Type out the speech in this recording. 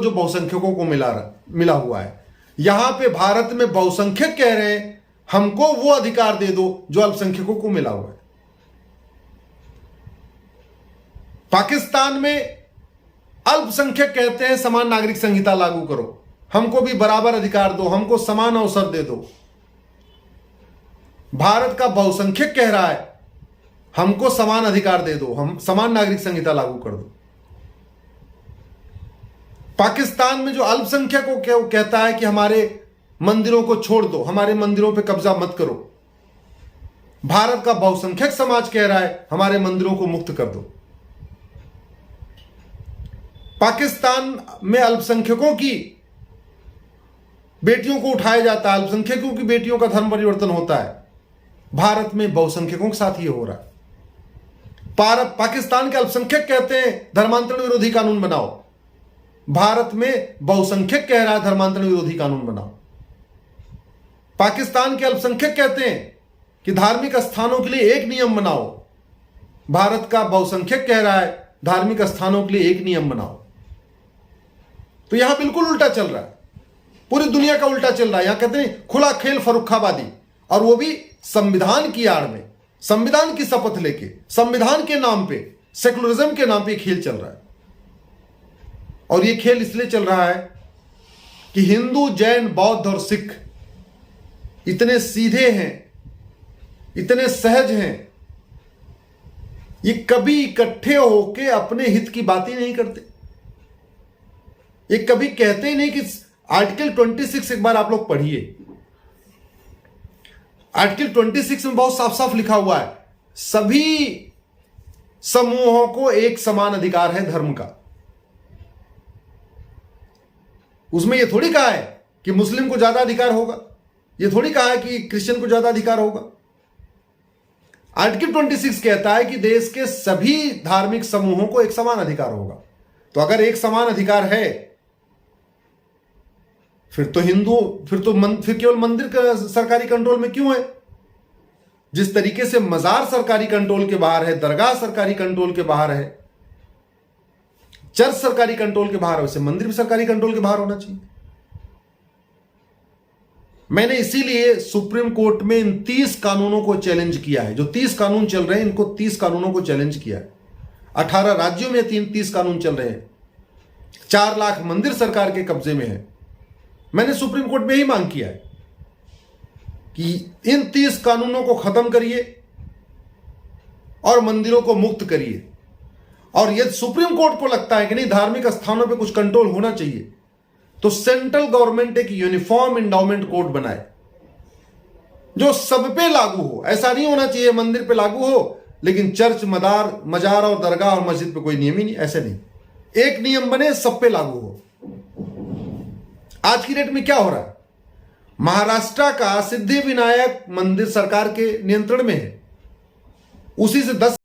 जो बहुसंख्यकों को मिला हुआ है। यहां पे भारत में बहुसंख्यक कह रहे हैं हमको वो अधिकार दे दो जो अल्पसंख्यकों को मिला हुआ है। पाकिस्तान में अल्पसंख्यक कहते हैं समान नागरिक संहिता लागू करो, हमको भी बराबर अधिकार दो, हमको समान अवसर दे दो। भारत का बहुसंख्यक कह रहा है हमको समान अधिकार दे दो, हम समान नागरिक संहिता लागू कर दो। पाकिस्तान में जो अल्पसंख्यक को कहता है कि हमारे मंदिरों को छोड़ दो, हमारे मंदिरों पे कब्जा मत करो। भारत का बहुसंख्यक समाज कह रहा है हमारे मंदिरों को मुक्त कर दो। पाकिस्तान में अल्पसंख्यकों की बेटियों को उठाया जाता है, अल्पसंख्यकों की बेटियों का धर्म परिवर्तन होता है। भारत में बहुसंख्यकों के साथ ये हो रहा है। पाकिस्तान के अल्पसंख्यक कहते हैं धर्मांतरण विरोधी कानून बनाओ, भारत में बहुसंख्यक कह रहा है धर्मांतरण विरोधी कानून बनाओ। पाकिस्तान के अल्पसंख्यक कहते हैं कि धार्मिक स्थानों के लिए एक नियम बनाओ, भारत का बहुसंख्यक कह रहा है धार्मिक स्थानों के लिए एक नियम बनाओ। तो यहां बिल्कुल उल्टा चल रहा है, पूरी दुनिया का उल्टा चल रहा है। यहां कहते हैं खुला खेल फर्रुखाबादी, और वो भी संविधान की आड़ में, संविधान की शपथ लेके, संविधान के नाम पे, सेकुलरिज्म के नाम पे खेल चल रहा है। और ये खेल इसलिए चल रहा है कि हिंदू, जैन, बौद्ध और सिख इतने सीधे हैं, इतने सहज हैं, ये कभी इकट्ठे होके अपने हित की बात ही नहीं करते। ये कभी कहते ही नहीं कि आर्टिकल 26 एक बार आप लोग पढ़िए। आर्टिकल 26 में बहुत साफ साफ लिखा हुआ है सभी समूहों को एक समान अधिकार है धर्म का। उसमें यह थोड़ी कहा है कि मुस्लिम को ज्यादा अधिकार होगा, यह थोड़ी कहा है कि क्रिश्चियन को ज्यादा अधिकार होगा। आर्टिकल 26 कहता है कि देश के सभी धार्मिक समूहों को एक समान अधिकार होगा। तो अगर एक समान अधिकार है फिर केवल मंदिर का सरकारी कंट्रोल में क्यों है? जिस तरीके से मजार सरकारी कंट्रोल के बाहर है, दरगाह सरकारी कंट्रोल के बाहर है, चर्च सरकारी कंट्रोल के बाहर है, वैसे मंदिर भी सरकारी कंट्रोल के बाहर होना चाहिए। मैंने इसीलिए सुप्रीम कोर्ट में इन 30 कानूनों को चैलेंज किया है। जो 30 कानून चल रहे हैं, इनको 30 कानूनों को चैलेंज किया है। 18 राज्यों में 30 कानून चल रहे हैं। 4 लाख मंदिर सरकार के कब्जे में है। मैंने सुप्रीम कोर्ट में ही मांग किया है कि इन 30 कानूनों को खत्म करिए और मंदिरों को मुक्त करिए। और यदि सुप्रीम कोर्ट को लगता है कि नहीं धार्मिक स्थानों पे कुछ कंट्रोल होना चाहिए, तो सेंट्रल गवर्नमेंट एक यूनिफॉर्म एंडाउमेंट कोड बनाए जो सब पे लागू हो। ऐसा नहीं होना चाहिए मंदिर पे लागू हो लेकिन चर्च, मजार और दरगाह और मस्जिद पे कोई नियम ही नहीं, ऐसे नहीं। एक नियम बने, सब पे लागू हो। आज की डेट में क्या हो रहा है? महाराष्ट्र का सिद्धिविनायक मंदिर सरकार के नियंत्रण में है, उसी से 10